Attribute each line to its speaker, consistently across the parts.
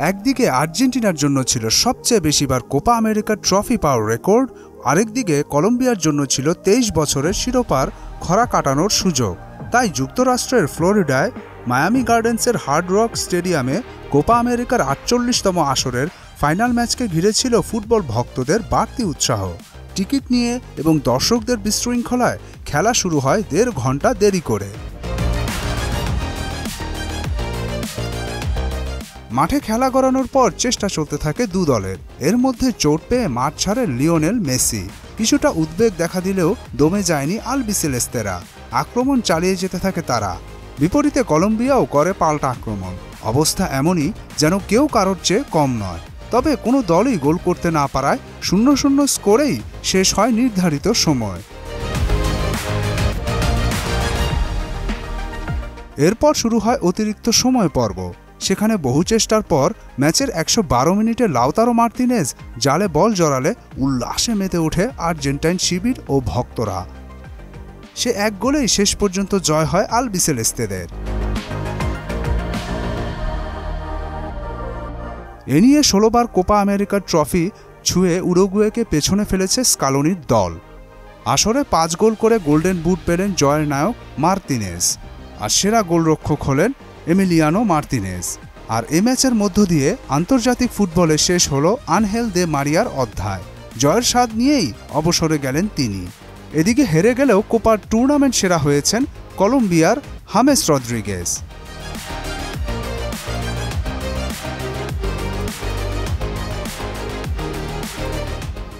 Speaker 1: একদিকে আর্জেন্টিনার জন্য ছিল সবচেয়ে বেশিবার কোপা আমেরিকার ট্রফি পাওয়ার রেকর্ড, আরেকদিকে কলম্বিয়ার জন্য ছিল 23 বছরের শিরোপার খরা কাটানোর সুযোগ। তাই যুক্তরাষ্ট্রের ফ্লোরিডায় মায়ামি গার্ডেন্সের হার্ড রক স্টেডিয়ামে কোপা আমেরিকার 48তম আসরের ফাইনাল ম্যাচকে ঘিরে ছিল ফুটবল ভক্তদের বাড়তি উৎসাহ। টিকিট নিয়ে এবং দর্শকদের বিশৃঙ্খলায় খেলা শুরু হয় 1.5 ঘন্টা দেরি করে। মাঠে খেলা গড়ানোর পর চেষ্টা চলতে থাকে দু দলের। এর মধ্যে চোট পেয়ে মাঠ ছাড়ে লিওনেল মেসি। কিছুটা উদ্বেগ দেখা দিলেও দমে যায়নি আলবিসেলেস্তেরা। আক্রমণ চালিয়ে যেতে থাকে তারা। বিপরীতে কলম্বিয়াও করে পাল্টা আক্রমণ। অবস্থা এমনই যেন কেউ কারোর চেয়ে কম নয়। তবে কোনো দলই গোল করতে না পারায় 0-0 স্কোরেই শেষ হয় নির্ধারিত সময়। এরপর শুরু হয় অতিরিক্ত সময় পর্ব। সেখানে বহু চেষ্টার পর ম্যাচের 112 মিনিটে লাউতারো মার্তিনেজ জালে বল জড়ালে উল্লাসে মেতে ওঠে আর্জেন্টাইন শিবির ও ভক্তরা। সে এক গোলেই শেষ পর্যন্ত জয় হয় আলবিসেলেস্তেদের। এ নিয়ে 16 বার কোপা আমেরিকার ট্রফি ছুঁয়ে উরুগুয়েকে পেছনে ফেলেছে স্কালোনির দল। আসরে 5 গোল করে গোল্ডেন বুট পেলেন জয়ের নায়ক মার্তিনেজ, আর সেরা গোলরক্ষক হলেন এমিলিয়ানো মার্তিনেজ। আর এই ম্যাচের মধ্য দিয়ে আন্তর্জাতিক ফুটবলে শেষ হল আনহেল দে মারিয়ার অধ্যায়। জয়ের স্বাদ নিয়েই অবসরে গেলেন তিনি। এদিকে হেরে গেলেও কোপার টুর্নামেন্ট সেরা হয়েছেন কলম্বিয়ার হামেস রদ্রিগেজ।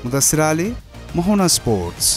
Speaker 1: মুদাসির আলী, মোহনা স্পোর্টস।